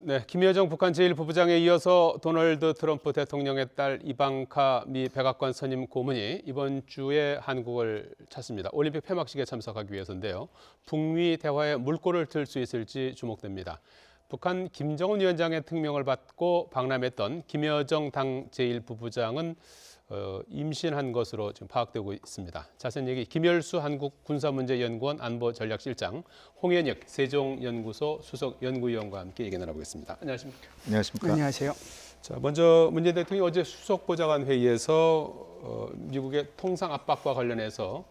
네, 김여정 북한 제1부부장에 이어서 도널드 트럼프 대통령의 딸 이방카 미 백악관 선임 고문이 이번 주에 한국을 찾습니다. 올림픽 폐막식에 참석하기 위해서인데요. 북미 대화에 물꼬를 틀 수 있을지 주목됩니다. 북한 김정은 위원장의 특명을 받고 방남했던 김여정 당 제1부부장은 임신한 것으로 지금 파악되고 있습니다. 자세한 얘기 김열수 한국군사문제연구원 안보전략실장, 홍현혁 세종연구소 수석연구위원과 함께 얘기 나눠보겠습니다. 안녕하십니까? 안녕하십니까? 안녕하세요. 자, 먼저 문재인 대통령이 어제 수석보좌관 회의에서 미국의 통상 압박과 관련해서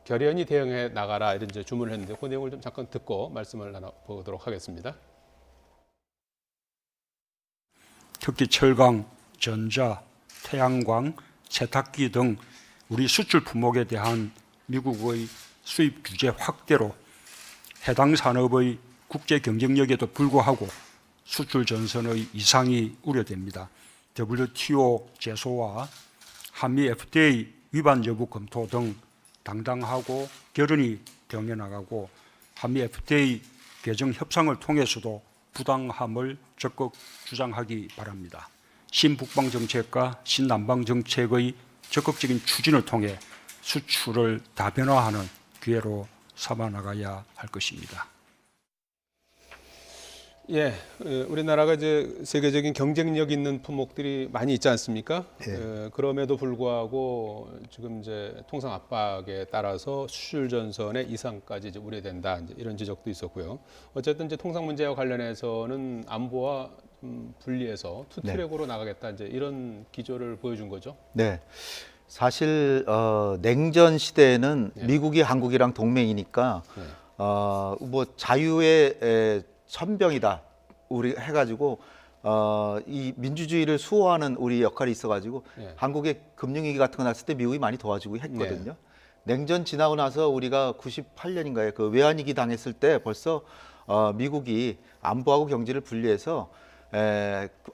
결연히 대응해 나가라 이런 이제 주문을 했는데 그 내용을 좀 잠깐 듣고 말씀을 나눠보도록 하겠습니다. 특히 철강, 전자, 태양광, 세탁기 등 우리 수출 품목에 대한 미국의 수입 규제 확대로 해당 산업의 국제 경쟁력에도 불구하고 수출 전선의 이상이 우려됩니다. WTO 제소와 한미 FTA 위반 여부 검토 등 당당하고 결연히 대응해 나가고 한미 FTA 개정 협상을 통해서도 부당함을 적극 주장하기 바랍니다. 신북방 정책과 신남방 정책의 적극적인 추진을 통해 수출을 다변화하는 기회로 삼아 나가야 할 것입니다. 예, 우리나라가 이제 세계적인 경쟁력 있는 품목들이 많이 있지 않습니까? 예. 그럼에도 불구하고 지금 이제 통상 압박에 따라서 수출 전선의 이상까지 이제 우려된다 이제 이런 지적도 있었고요. 어쨌든 이제 통상 문제와 관련해서는 안보와 분리해서 투트랙으로 나가겠다 이제 이런 기조를 보여준 거죠. 네. 사실 냉전 시대에는 네. 미국이 한국이랑 동맹이니까 네. 뭐 자유의 천병이다 우리 해가지고 이 민주주의를 수호하는 우리 역할이 있어가지고 네. 한국의 금융위기 같은 거 났을 때 미국이 많이 도와주고 했거든요. 냉전 지나고 나서 우리가 98년인가에 그 외환위기 당했을 때 벌써 미국이 안보하고 경제를 분리해서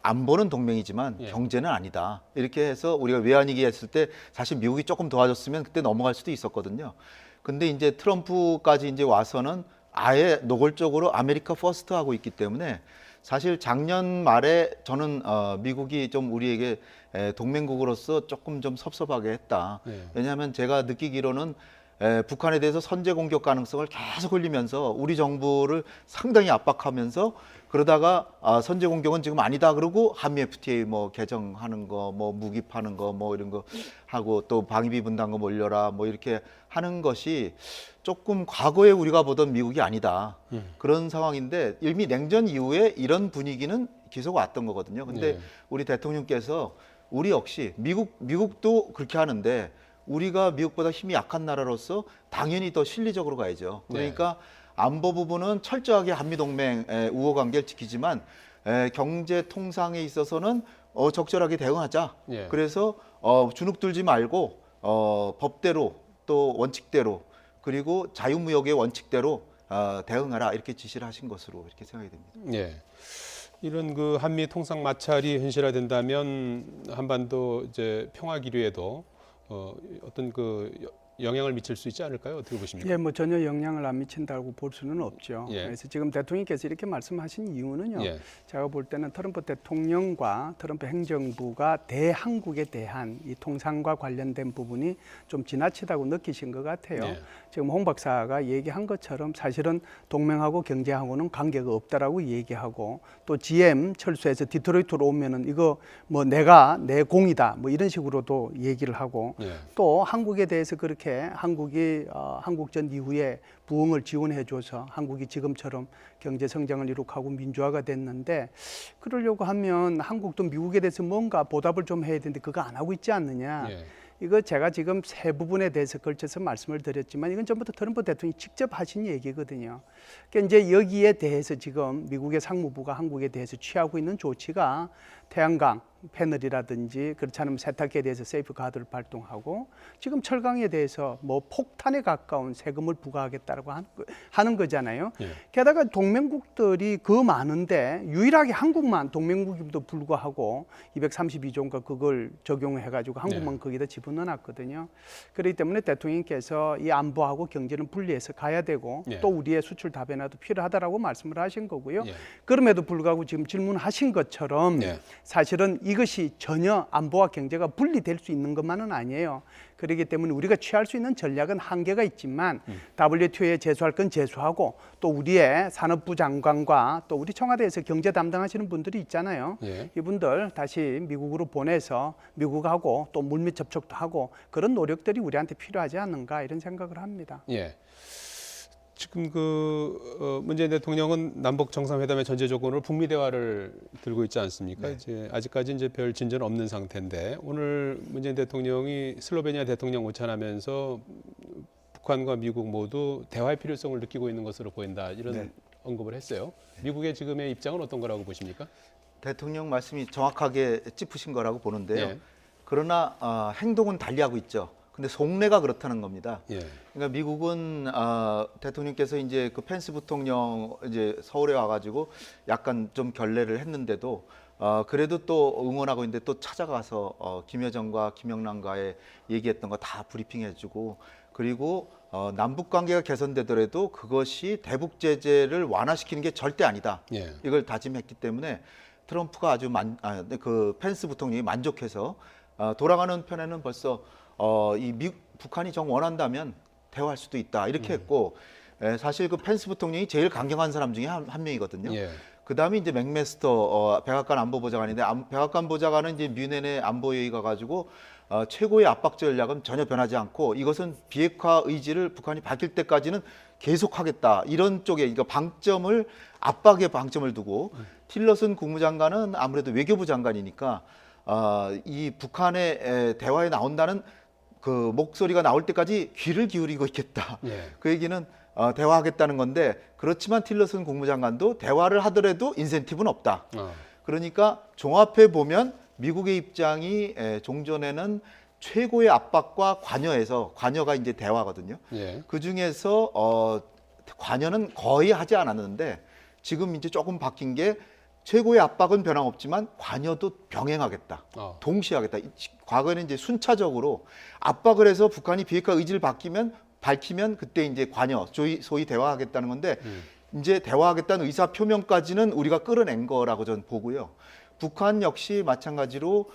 안보는 동맹이지만 예. 경제는 아니다. 이렇게 해서 우리가 외환위기 했을 때 사실 미국이 조금 도와줬으면 그때 넘어갈 수도 있었거든요. 근데 이제 트럼프까지 이제 와서는 아예 노골적으로 아메리카 퍼스트 하고 있기 때문에 사실 작년 말에 저는 미국이 좀 우리에게 동맹국으로서 조금 좀 섭섭하게 했다. 네. 왜냐하면 제가 느끼기로는 북한에 대해서 선제 공격 가능성을 계속 흘리면서 우리 정부를 상당히 압박하면서 그러다가 선제 공격은 지금 아니다 그러고 한미 FTA 뭐 개정하는 거, 뭐 무기 파는 거, 뭐 이런 거 하고 또 방위비 분담금 올려라 뭐 이렇게 하는 것이 조금 과거에 우리가 보던 미국이 아니다 그런 상황인데 이미 냉전 이후에 이런 분위기는 계속 왔던 거거든요. 근데 네. 우리 대통령께서 우리 역시 미국도 그렇게 하는데 우리가 미국보다 힘이 약한 나라로서 당연히 더 실리적으로 가야죠. 그러니까 안보 부분은 철저하게 한미동맹 우호 관계를 지키지만 경제 통상에 있어서는 적절하게 대응하자. 예. 그래서 주눅 들지 말고 법대로 또 원칙대로 그리고 자유무역의 원칙대로 대응하라 이렇게 지시를 하신 것으로 이렇게 생각이 됩니다. 예. 이런 그 한미 통상 마찰이 현실화된다면 한반도 이제 평화 기류에도 어떤 그 영향을 미칠 수 있지 않을까요? 어떻게 보십니까? 예, 뭐 전혀 영향을 안 미친다고 볼 수는 없죠. 예. 그래서 지금 대통령께서 이렇게 말씀하신 이유는요. 예. 제가 볼 때는 트럼프 대통령과 트럼프 행정부가 대한국에 대한 이 통상과 관련된 부분이 좀 지나치다고 느끼신 것 같아요. 예. 지금 홍 박사가 얘기한 것처럼 사실은 동맹하고 경제하고는 관계가 없다라고 얘기하고 또 GM 철수해서 디트로이트로 오면은 이거 뭐 내가 내 공이다 뭐 이런 식으로도 얘기를 하고 예. 또 한국에 대해서 그렇게 한국이 한국전 이후에 부흥을 지원해줘서 한국이 지금처럼 경제 성장을 이룩하고 민주화가 됐는데 그러려고 하면 한국도 미국에 대해서 뭔가 보답을 좀 해야 되는데 그거 안 하고 있지 않느냐. 예. 이거 제가 지금 세 부분에 대해서 걸쳐서 말씀을 드렸지만 이건 전부 다 트럼프 대통령이 직접 하신 얘기거든요. 그러니까 이제 여기에 대해서 지금 미국의 상무부가 한국에 대해서 취하고 있는 조치가 태양광, 패널이라든지 그렇지 않으면 세탁기에 대해서 세이프가드를 발동하고 지금 철강에 대해서 뭐 폭탄에 가까운 세금을 부과하겠다라고 하는 거잖아요. 예. 게다가 동맹국들이 그 많은데 유일하게 한국만 동맹국임에도 불구하고 232조인가 그걸 적용해가지고 한국만 거기다 집어넣어놨거든요. 그렇기 때문에 대통령께서 이 안보하고 경제는 분리해서 가야 되고 또 우리의 수출 다변화도 필요하다라고 말씀을 하신 거고요. 그럼에도 불구하고 지금 질문하신 것처럼 사실은 이것이 전혀 안보와 경제가 분리될 수 있는 것만은 아니에요. 그렇기 때문에 우리가 취할 수 있는 전략은 한계가 있지만 WTO에 제소할 건 제소하고 또 우리의 산업부 장관과 또 우리 청와대에서 경제 담당하시는 분들이 있잖아요. 이분들 다시 미국으로 보내서 미국하고 또 물밑 접촉도 하고 그런 노력들이 우리한테 필요하지 않는가 이런 생각을 합니다. 예. 지금 문재인 대통령은 남북 정상회담의 전제 조건으로 북미 대화를 들고 있지 않습니까? 이제 아직까지 이제 별 진전 없는 상태인데 오늘 문재인 대통령이 슬로베니아 대통령 오찬하면서 북한과 미국 모두 대화의 필요성을 느끼고 있는 것으로 보인다 이런 언급을 했어요. 미국의 지금의 입장은 어떤 거라고 보십니까? 대통령 말씀이 정확하게 짚으신 거라고 보는데요. 그러나 행동은 달리하고 있죠. 근데 속내가 그렇다는 겁니다. 그러니까 미국은 대통령께서 이제 그 펜스 부통령 이제 서울에 와가지고 약간 좀 결례를 했는데도 그래도 또 응원하고 있는데 또 찾아가서 김여정과 김영남과의 얘기했던 거 다 브리핑해주고 그리고 남북 관계가 개선되더라도 그것이 대북 제재를 완화시키는 게 절대 아니다. 이걸 다짐했기 때문에 트럼프가 아주 그 펜스 부통령이 만족해서 돌아가는 편에는 벌써 북한이 정 원한다면 대화할 수도 있다 이렇게 했고 사실 그 펜스 부통령이 제일 강경한 사람 중에 한 명이거든요. 그 다음에 이제 맥메스터 백악관 안보보좌관인데 백악관 보좌관은 이제 뮌헨에 안보회의 가가지고 최고의 압박 전략은 전혀 변하지 않고 이것은 비핵화 의지를 북한이 밝힐 때까지는 계속하겠다 이런 쪽에 그러니까 압박에 방점을 두고 틸러슨 국무장관은 아무래도 외교부 장관이니까 이 북한의 대화에 나온다는 그 목소리가 나올 때까지 귀를 기울이고 있겠다. 그 얘기는 대화하겠다는 건데 그렇지만 틸러슨 국무장관도 대화를 하더라도 인센티브는 없다. 그러니까 종합해 보면 미국의 입장이 종전에는 최고의 압박과 관여가 이제 대화거든요. 그 중에서 관여는 거의 하지 않았는데 지금 이제 조금 바뀐 게 최고의 압박은 변함없지만 관여도 병행하겠다. 동시에 하겠다. 과거에는 이제 순차적으로 압박을 해서 북한이 비핵화 의지를 밝히면 그때 이제 관여, 소위 대화하겠다는 건데 이제 대화하겠다는 의사 표명까지는 우리가 끌어낸 거라고 저는 보고요. 북한 역시 마찬가지로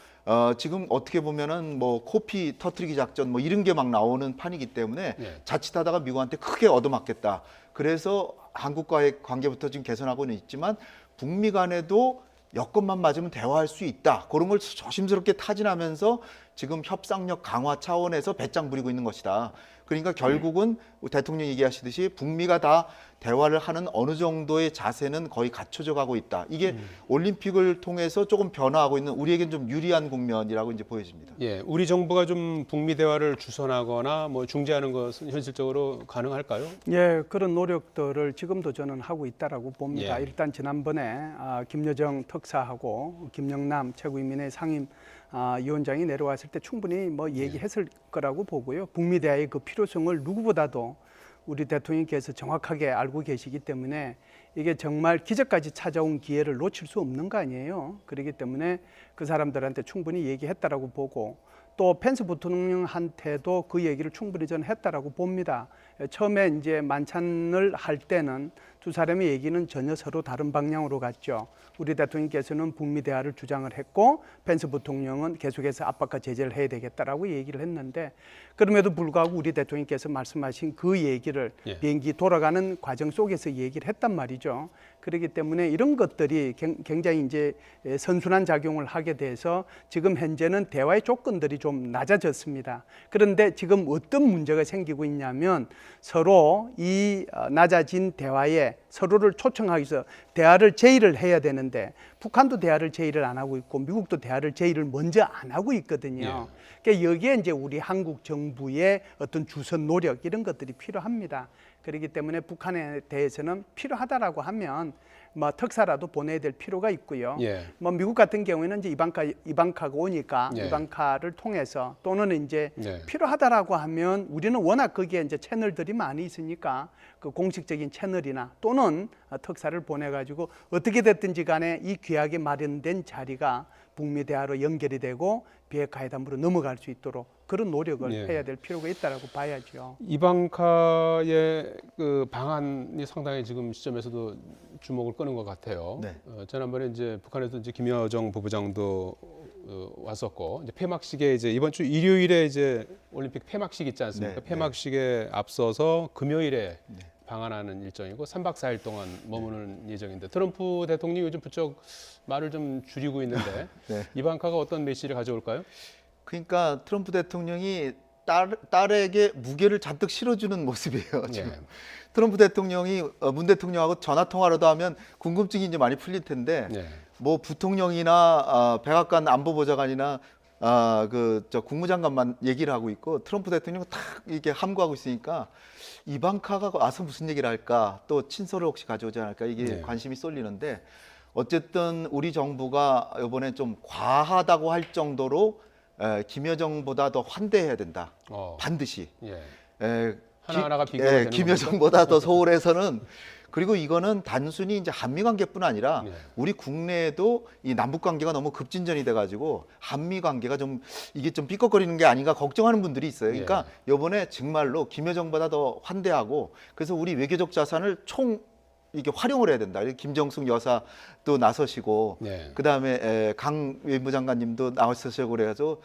지금 어떻게 보면은 뭐 코피 터트리기 작전 뭐 이런 게 막 나오는 판이기 때문에 자칫하다가 미국한테 크게 얻어맞겠다. 그래서 한국과의 관계부터 지금 개선하고는 있지만 북미 간에도 여건만 맞으면 대화할 수 있다. 그런 걸 조심스럽게 타진하면서 지금 협상력 강화 차원에서 배짱 부리고 있는 것이다. 그러니까 결국은 대통령이 얘기하시듯이 북미가 다 대화를 하는 어느 정도의 자세는 거의 갖춰져 가고 있다. 이게 올림픽을 통해서 조금 변화하고 있는 우리에겐 좀 유리한 국면이라고 이제 보여집니다. 우리 정부가 좀 북미 대화를 주선하거나 뭐 중재하는 것은 현실적으로 가능할까요? 그런 노력들을 지금도 저는 하고 있다라고 봅니다. 일단 지난번에 김여정 특사하고 김영남 최고인민회 상임 위원장이 내려왔을 때 충분히 뭐 얘기했을 거라고 보고요. 북미 대화의 그 필요성을 누구보다도 우리 대통령께서 정확하게 알고 계시기 때문에 이게 정말 기적까지 찾아온 기회를 놓칠 수 없는 거 아니에요. 그렇기 때문에 그 사람들한테 충분히 얘기했다라고 보고 또 펜스 부통령한테도 그 얘기를 충분히 저는 했다라고 봅니다. 처음에 이제 만찬을 할 때는 두 사람의 얘기는 전혀 서로 다른 방향으로 갔죠. 우리 대통령께서는 북미 대화를 주장을 했고 펜스 부통령은 계속해서 압박과 제재를 해야 되겠다라고 얘기를 했는데 그럼에도 불구하고 우리 대통령께서 말씀하신 그 얘기를 비행기 돌아가는 과정 속에서 얘기를 했단 말이죠. 그렇기 때문에 이런 것들이 굉장히 이제 선순환 작용을 하게 돼서 지금 현재는 대화의 조건들이 좀 낮아졌습니다. 그런데 지금 어떤 문제가 생기고 있냐면 서로 이 낮아진 대화에 서로를 초청하기 위해서 대화를 제의를 해야 되는데 북한도 대화를 제의를 안 하고 있고 미국도 대화를 제의를 먼저 안 하고 있거든요. 그러니까 여기에 이제 우리 한국 정부의 어떤 주선 노력 이런 것들이 필요합니다. 그렇기 때문에 북한에 대해서는 필요하다라고 하면 뭐 특사라도 보내야 될 필요가 있고요. 예. 뭐 미국 같은 경우에는 이제 이방카가 오니까 예. 이방카를 통해서 또는 이제 네. 필요하다라고 하면 우리는 워낙 거기에 이제 채널들이 많이 있으니까 그 공식적인 채널이나 또는 특사를 보내가지고 어떻게 됐든지 간에 이 귀하게 마련된 자리가 북미 대화로 연결이 되고 비핵화회담으로 넘어갈 수 있도록 그런 노력을 예. 해야 될 필요가 있다라고 봐야죠. 이방카의 그 방안이 상당히 지금 시점에서도 주목을 끄는 것 같아요. 네. 지난번에 이제 북한에서 이제 김여정 부부장도 왔었고 이제 폐막식에 이제 이번 주 일요일에 이제 올림픽 폐막식 있지 않습니까? 네, 폐막식에 앞서서 금요일에 방한하는 일정이고 3박 4일 동안 머무는 예정인데 트럼프 대통령이 요즘 부쩍 말을 좀 줄이고 있는데 네. 이방카가 어떤 메시지를 가져올까요? 그러니까 트럼프 대통령이 딸에게 무게를 잔뜩 실어주는 모습이에요. 지금 예. 트럼프 대통령이 문 대통령하고 전화 통화라도 하면 궁금증이 이제 많이 풀릴 텐데 예. 뭐 부통령이나 백악관 안보보좌관이나 저 국무장관만 얘기를 하고 있고 트럼프 대통령은 탁 이렇게 함구하고 있으니까 이방카가 와서 무슨 얘기를 할까 또 친서를 혹시 가져오지 않을까 이게 네. 관심이 쏠리는데 어쨌든 우리 정부가 이번에 좀 과하다고 할 정도로 김여정보다 더 환대해야 된다. 반드시. 예. 에, 하나하나가 비교가 되는 김여정보다 더 소홀해서는 그리고 이거는 단순히 이제 한미 관계뿐 아니라 네. 우리 국내에도 이 남북 관계가 너무 급진전이 돼가지고 한미 관계가 좀 이게 좀 삐걱거리는 게 아닌가 걱정하는 분들이 있어요. 그러니까 이번에 정말로 김여정보다 더 환대하고 그래서 우리 외교적 자산을 총 이게 활용을 해야 된다. 김정숙 여사도 나서시고 네. 그다음에 강 외무장관님도 나오셔서 그래가지고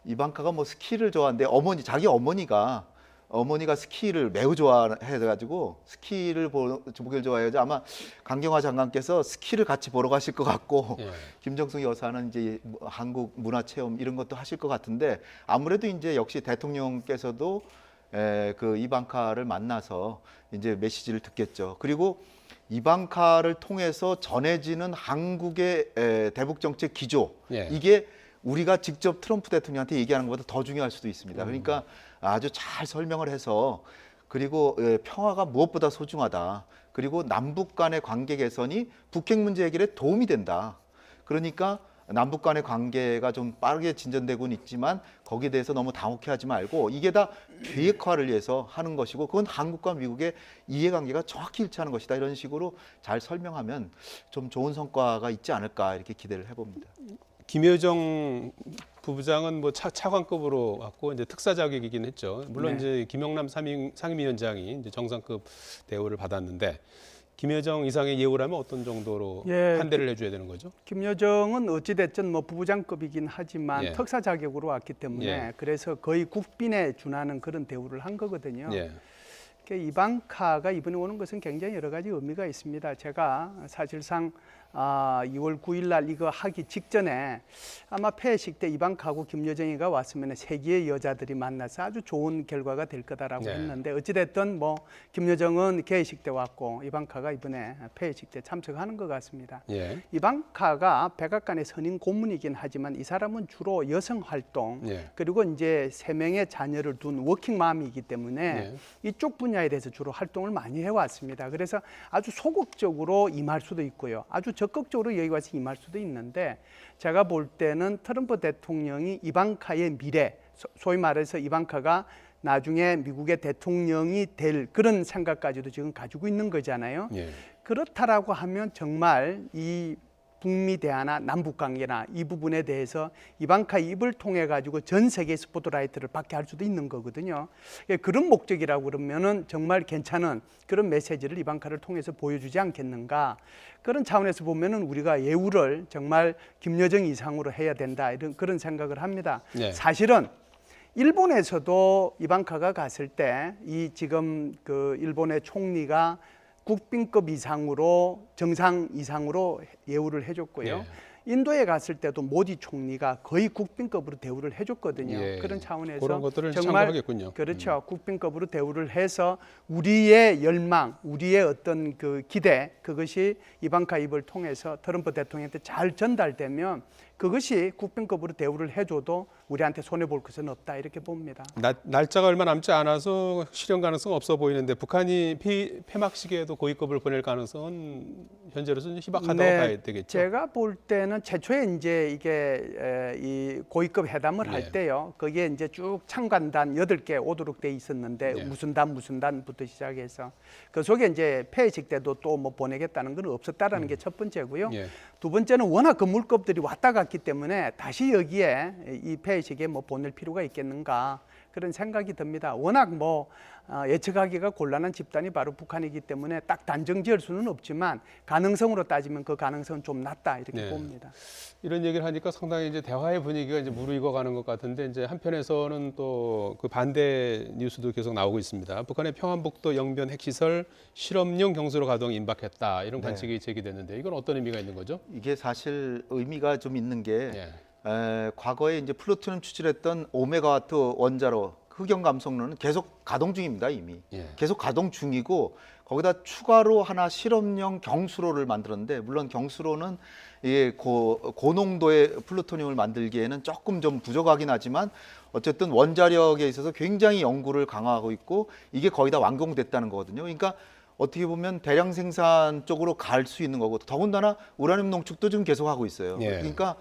이방카가 뭐 스키를 좋아하는데 자기 어머니가 스키를 매우 좋아해가지고 스키를 보길 좋아해서 아마 강경화 장관께서 스키를 같이 보러 가실 것 같고 예. 김정숙 여사는 이제 한국 문화 체험 이런 것도 하실 것 같은데 아무래도 이제 역시 대통령께서도 그 이방카를 만나서 이제 메시지를 듣겠죠. 그리고 이방카를 통해서 전해지는 한국의 대북 정책 기조 예. 이게 우리가 직접 트럼프 대통령한테 얘기하는 것보다 더 중요할 수도 있습니다. 그러니까 아주 잘 설명을 해서 그리고 평화가 무엇보다 소중하다. 그리고 남북 간의 관계 개선이 북핵 문제 해결에 도움이 된다. 그러니까 남북 간의 관계가 좀 빠르게 진전되고는 있지만 거기에 대해서 너무 당혹해하지 말고 이게 다 비핵화를 위해서 하는 것이고 그건 한국과 미국의 이해관계가 정확히 일치하는 것이다. 이런 식으로 잘 설명하면 좀 좋은 성과가 있지 않을까 이렇게 기대를 해봅니다. 김여정 부부장은 뭐 차관급으로 왔고 이제 특사 자격이긴 했죠. 물론 네. 이제 김영남 상임위원장이 이제 정상급 대우를 받았는데 김여정 이상의 예우라면 어떤 정도로 예, 환대를 해줘야 되는 거죠? 김여정은 어찌됐든 뭐 부부장급이긴 하지만 예. 특사 자격으로 왔기 때문에 예. 그래서 거의 국빈에 준하는 그런 대우를 한 거거든요. 예. 이방카가 이번에 오는 것은 굉장히 여러 가지 의미가 있습니다. 제가 사실상 2월 9일 날 이거 하기 직전에 아마 폐회식 때 이방카하고 김여정이가 왔으면 세계의 여자들이 만나서 아주 좋은 결과가 될 거다라고 네. 했는데 어찌됐든 뭐 김여정은 개회식 때 왔고 이방카가 이번에 폐회식 때 참석하는 것 같습니다. 예. 이방카가 백악관의 선임 고문이긴 하지만 이 사람은 주로 여성 활동 예. 그리고 이제 3명의 자녀를 둔 워킹맘이기 때문에 네. 이쪽 분야에 대해서 주로 활동을 많이 해왔습니다. 그래서 아주 소극적으로 임할 수도 있고요. 아주 적극적으로 여기 와서 임할 수도 있는데 제가 볼 때는 트럼프 대통령이 이방카의 미래, 소위 말해서 이방카가 나중에 미국의 대통령이 될 그런 생각까지도 지금 가지고 있는 거잖아요. 예. 그렇다라고 하면 정말 이 북미 대화나 남북 관계나 이 부분에 대해서 이방카 입을 통해 가지고 전 세계 스포트라이트를 받게 할 수도 있는 거거든요. 그런 목적이라고 그러면은 정말 괜찮은 그런 메시지를 이방카를 통해서 보여주지 않겠는가? 그런 차원에서 보면은 우리가 예우를 정말 김여정 이상으로 해야 된다 이런 그런 생각을 합니다. 네. 사실은 일본에서도 이방카가 갔을 때 이 지금 그 일본의 총리가 국빈급 이상으로 정상 이상으로 예우를 해줬고요. 예. 인도에 갔을 때도 모디 총리가 거의 국빈급으로 대우를 해줬거든요. 예. 그런 차원에서 그런 것들을 정말 참고하겠군요. 그렇죠. 국빈급으로 대우를 해서 우리의 열망, 우리의 어떤 그 기대 그것이 이방카 입을 통해서 트럼프 대통령한테 잘 전달되면 그것이 국빈급으로 대우를 해줘도 우리한테 손해 볼 것은 없다 이렇게 봅니다. 날짜가 얼마 남지 않아서 실현 가능성 없어 보이는데 북한이 폐막 시기에도 고위급을 보낼 가능성은 현재로서는 희박하다고 봐야 되겠죠. 제가 볼 때는 최초에 이제 이게 이 고위급 회담을 예. 할 때요. 거기에 이제 쭉 참관단 8개 오도록 돼 있었는데 예. 무슨 단부터 시작해서 그 속에 이제 폐회식 때도 또 뭐 보내겠다는 건 없었다라는 게 첫 번째고요. 예. 두 번째는 워낙 그 물급들이 왔다 갔기 때문에 다시 여기에 이 폐회식에 뭐 보낼 필요가 있겠는가 그런 생각이 듭니다. 워낙 뭐 예측하기가 곤란한 집단이 바로 북한이기 때문에 딱 단정지을 수는 없지만 가능성으로 따지면 그 가능성은 좀 낮다 이렇게 네. 봅니다. 이런 얘기를 하니까 상당히 이제 대화의 분위기가 이제 무르익어 가는 것 같은데 이제 한편에서는 또 그 반대 뉴스도 계속 나오고 있습니다. 북한의 평안북도 영변 핵시설 실험용 경수로 가동 임박했다 이런 관측이 제기됐는데 이건 어떤 의미가 있는 거죠? 이게 사실 의미가 좀 있는 게 예. 과거에 이제 플루토늄 추출했던 5메가와트 원자로 흑연 감속로는 계속 가동 중입니다 이미. 예. 계속 가동 중이고 거기다 추가로 하나 실험용 경수로를 만들었는데 물론 경수로는 이게 고농도의 플루토늄을 만들기에는 조금 좀 부족하긴 하지만 어쨌든 원자력에 있어서 굉장히 연구를 강화하고 있고 이게 거의 다 완공됐다는 거거든요. 그러니까 어떻게 보면 대량 생산 쪽으로 갈 수 있는 거고 더군다나 우라늄 농축도 지금 계속 하고 있어요. 예. 그러니까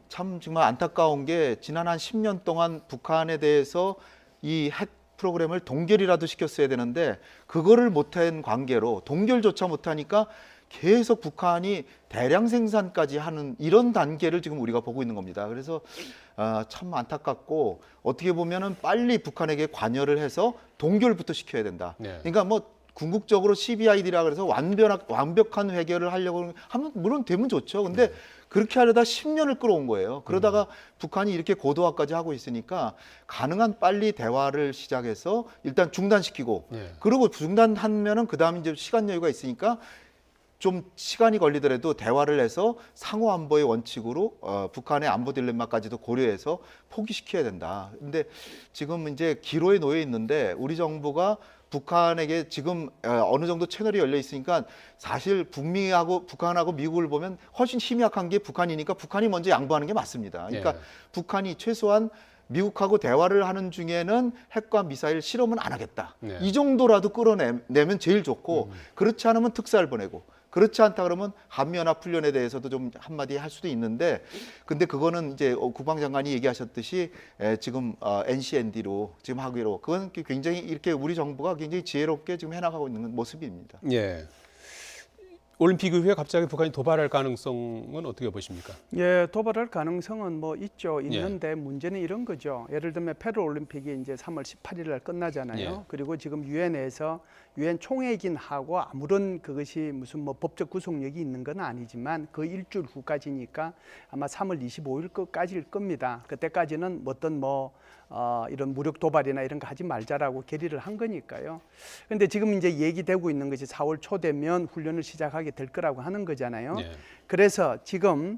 참 정말 안타까운 게 지난 한 10년 동안 북한에 대해서 이 핵 프로그램을 동결이라도 시켰어야 되는데 그거를 못한 관계로 동결조차 못하니까 계속 북한이 대량 생산까지 하는 이런 단계를 지금 우리가 보고 있는 겁니다. 그래서 참 안타깝고 어떻게 보면은 빨리 북한에게 관여를 해서 동결부터 시켜야 된다. 네. 그러니까 뭐 궁극적으로 CBID라 그래서 완벽한 해결을 하려고 하면 물론 되면 좋죠. 근데 그렇게 하려다 10년을 끌어온 거예요. 그러다가 북한이 이렇게 고도화까지 하고 있으니까 가능한 빨리 대화를 시작해서 일단 중단시키고 예. 그리고 중단하면은 그다음 이제 시간 여유가 있으니까 좀 시간이 걸리더라도 대화를 해서 상호 안보의 원칙으로 북한의 안보 딜레마까지도 고려해서 포기시켜야 된다. 근데 지금 이제 기로에 놓여 있는데 우리 정부가 북한에게 지금 어느 정도 채널이 열려 있으니까 사실 북미하고 북한하고 미국을 보면 훨씬 힘이 약한 게 북한이니까 북한이 먼저 양보하는 게 맞습니다. 그러니까 예. 북한이 최소한 미국하고 대화를 하는 중에는 핵과 미사일 실험은 안 하겠다. 네. 이 정도라도 끌어내면 제일 좋고 그렇지 않으면 특사를 보내고 그렇지 않다 그러면 한미연합훈련에 대해서도 좀 한마디 할 수도 있는데 근데 그거는 이제 국방장관이 얘기하셨듯이 지금 NCND로 지금 하기로 그건 굉장히 이렇게 우리 정부가 굉장히 지혜롭게 지금 해나가고 있는 모습입니다. 예. 올림픽 이후에 갑자기 북한이 도발할 가능성은 어떻게 보십니까? 예, 도발할 가능성은 뭐 있는데 문제는 이런 거죠. 예를 들면 페루 올림픽이 이제 3월 18일 날 끝나잖아요. 예. 그리고 지금 유엔에서 유엔 총회이긴 하고 아무런 그것이 무슨 뭐 법적 구속력이 있는 건 아니지만 그 일주일 후까지니까 아마 3월 25일까지일 겁니다. 그때까지는 어떤 이런 무력 도발이나 이런 거 하지 말자라고 결의를 한 거니까요. 그런데 지금 이제 얘기되고 있는 것이 4월 초 되면 훈련을 시작하게 될 거라고 하는 거잖아요. 예. 그래서 지금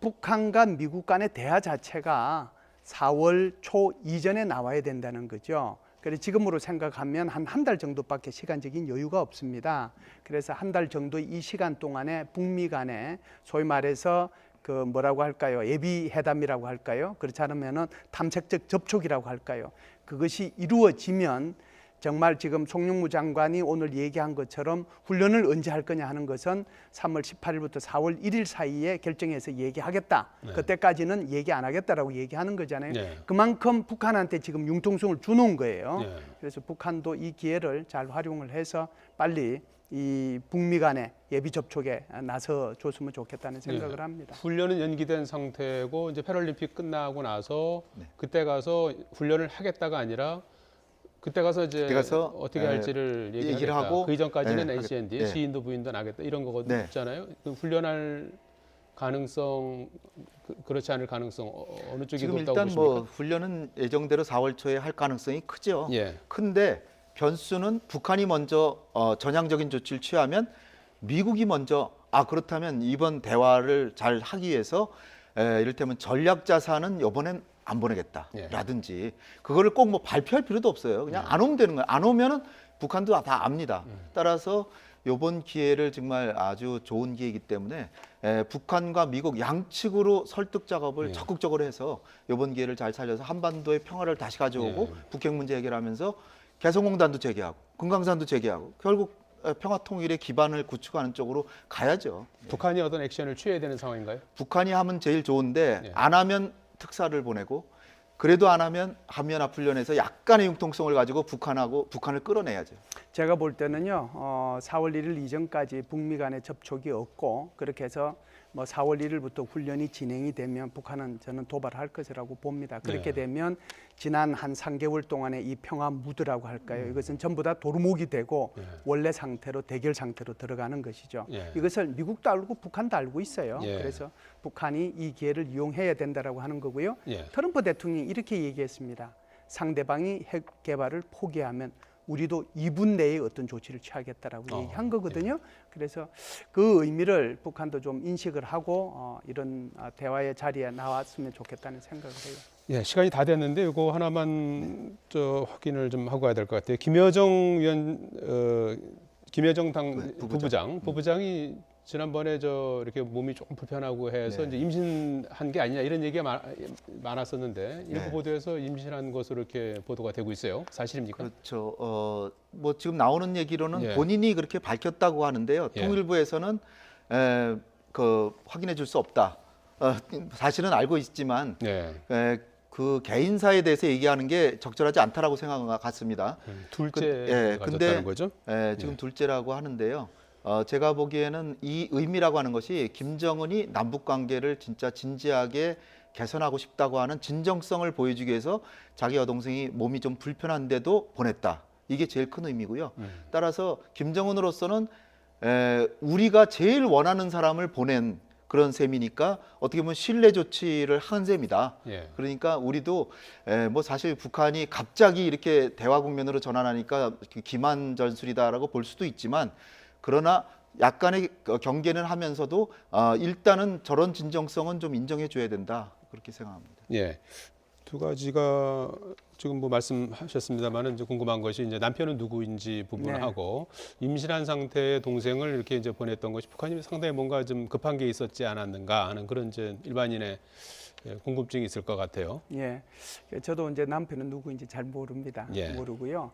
북한과 미국 간의 대화 자체가 4월 초 이전에 나와야 된다는 거죠. 그래서 지금으로 생각하면 한 달 정도밖에 시간적인 여유가 없습니다. 그래서 한 달 정도 이 시간 동안에 북미 간에 소위 말해서 그 뭐라고 할까요? 예비 회담이라고 할까요? 그렇지 않으면은 탐색적 접촉이라고 할까요? 그것이 이루어지면 정말 지금 송영무 장관이 오늘 얘기한 것처럼 훈련을 언제 할 거냐 하는 것은 3월 18일부터 4월 1일 사이에 결정해서 얘기하겠다. 네. 그때까지는 얘기 안 하겠다라고 얘기하는 거잖아요. 네. 그만큼 북한한테 지금 융통성을 주는 거예요. 네. 그래서 북한도 이 기회를 잘 활용을 해서 빨리 이 북미 간의 예비 접촉에 나서 줬으면 좋겠다는 생각을 네. 합니다. 훈련은 연기된 상태고 이제 패럴림픽 끝나고 나서 네. 그때 가서 훈련을 하겠다가 아니라 그때 가서 이제 그때 가서, 어떻게 할지를 얘기를 얘기하겠다. 하고, 그 이전까지는 네, NCND, 네. 시인도 부인도 나겠다 이런 네. 거잖아요. 그 훈련할 가능성 그렇지 않을 가능성 어느 쪽이 지금 높다고 일단 보십니까? 뭐 훈련은 예정대로 4월 초에 할 가능성이 크죠. 예. 큰데 변수는 북한이 먼저 전향적인 조치를 취하면 미국이 먼저 그렇다면 이번 대화를 잘 하기 위해서 이를테면 전략 자산은 이번엔 안 보내겠다라든지 그거를 꼭 뭐 발표할 필요도 없어요. 그냥 안 오면 되는 거예요. 안 오면은 북한도 다 압니다. 따라서 이번 기회를 정말 아주 좋은 기회이기 때문에 북한과 미국 양측으로 설득 작업을 예. 적극적으로 적극적으로 해서 이번 기회를 잘 살려서 한반도의 평화를 다시 가져오고 예. 북핵 문제 해결하면서 개성공단도 재개하고 금강산도 재개하고 결국 평화 통일의 기반을 구축하는 쪽으로 가야죠. 북한이 어떤 액션을 취해야 되는 상황인가요? 북한이 하면 제일 좋은데 예. 안 하면 특사를 보내고 그래도 안 하면 한미연합훈련에서 약간의 융통성을 가지고 북한을 끌어내야죠. 제가 볼 때는요, 4월 1일 이전까지 북미 간의 접촉이 없고 그렇게 해서 뭐 4월 1일부터 훈련이 진행이 되면 북한은 저는 도발할 것이라고 봅니다. 그렇게 네. 되면 지난 한 3개월 동안의 이 평화 무드라고 할까요? 이것은 전부 다 도루묵이 되고 네. 원래 상태로 대결 상태로 들어가는 것이죠. 예. 이것을 미국도 알고 북한도 알고 있어요. 예. 그래서 북한이 이 기회를 이용해야 된다라고 하는 거고요. 예. 트럼프 대통령이 이렇게 얘기했습니다. 상대방이 핵 개발을 포기하면 우리도 2분 내에 어떤 조치를 취하겠다라고 얘기한 거거든요. 그래서 그 의미를 북한도 좀 인식을 하고 이런 대화의 자리에 나왔으면 좋겠다는 생각을 해요. 예, 시간이 다 됐는데 이거 하나만 확인을 좀 하고 가야 될 것 같아요. 김여정 당 부부장이 지난번에 이렇게 몸이 조금 불편하고 해서 네. 이제 임신한 게 아니냐 이런 얘기가 많았었는데 일부 네. 보도에서 임신한 것으로 이렇게 보도가 되고 있어요. 사실입니까? 그렇죠. 뭐 지금 나오는 얘기로는 예. 본인이 그렇게 밝혔다고 하는데요. 예. 통일부에서는 확인해 줄 수 없다. 사실은 알고 있지만 네. 그 개인사에 대해서 얘기하는 게 적절하지 않다라고 생각한 것 같습니다. 둘째가 가졌다는 거죠? 지금 둘째라고 하는데요. 제가 보기에는 이 의미라고 하는 것이 김정은이 남북 관계를 진짜 진지하게 개선하고 싶다고 하는 진정성을 보여주기 위해서 자기 여동생이 몸이 좀 불편한데도 보냈다. 이게 제일 큰 의미고요. 따라서 김정은으로서는 우리가 제일 원하는 사람을 보낸 그런 셈이니까 어떻게 보면 신뢰 조치를 한 셈이다. 예. 그러니까 우리도 뭐 사실 북한이 갑자기 이렇게 대화 국면으로 전환하니까 기만 전술이다라고 볼 수도 있지만 그러나 약간의 경계는 하면서도 일단은 저런 진정성은 좀 인정해 줘야 된다. 그렇게 생각합니다. 예. 두 가지가 지금 뭐 말씀하셨습니다만은 이제 궁금한 것이 이제 남편은 누구인지 부분하고 임신한 상태의 동생을 이렇게 이제 보냈던 것이 북한이 상당히 뭔가 좀 급한 게 있었지 않았는가 하는 그런 이제 일반인의 궁금증이 있을 것 같아요. 예, 저도 이제 남편은 누구인지 잘 모릅니다. 예. 모르고요.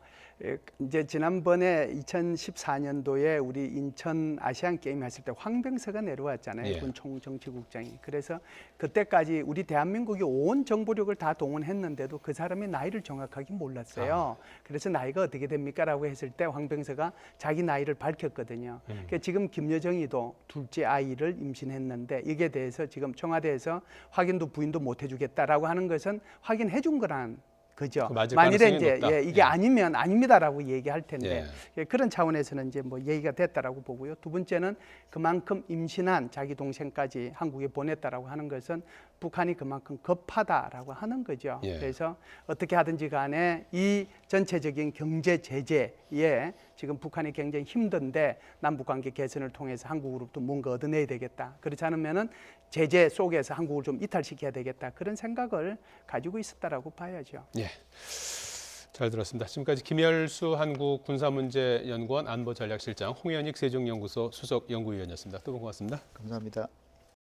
이제 지난번에 2014년도에 우리 인천 아시안 게임 했을 때 황병서가 내려왔잖아요. 예. 군 총정치국장이. 그래서 그때까지 우리 대한민국이 온 정보력을 다 동원했는데도 그 사람의 나이를 정확하게 몰랐어요. 그래서 나이가 어떻게 됩니까라고 했을 때 황병서가 자기 나이를 밝혔거든요. 그러니까 지금 김여정이도 둘째 아이를 임신했는데 이게 대해서 지금 청와대에서 확인도 부인도 못 해주겠다라고 하는 것은 확인해 준 거란 그죠. 맞을 만일에 가능성이 이제 높다. 이게 예. 아니면 아닙니다라고 얘기할 텐데 예. 그런 차원에서는 이제 뭐 얘기가 됐다라고 보고요. 두 번째는 그만큼 임신한 자기 동생까지 한국에 보냈다라고 하는 것은 북한이 그만큼 급하다라고 하는 거죠. 예. 그래서 어떻게 하든지 간에 이 전체적인 경제 제재에 지금 북한이 굉장히 힘든데 남북 관계 개선을 통해서 한국으로부터 뭔가 얻어내야 되겠다. 그렇지 않으면은 제재 속에서 한국을 좀 이탈시켜야 되겠다. 그런 생각을 가지고 있었다라고 봐야죠. 예. 잘 들었습니다. 지금까지 김열수 한국군사문제연구원 안보전략실장, 홍현익 세종연구소 수석연구위원이었습니다. 두 분 고맙습니다. 감사합니다.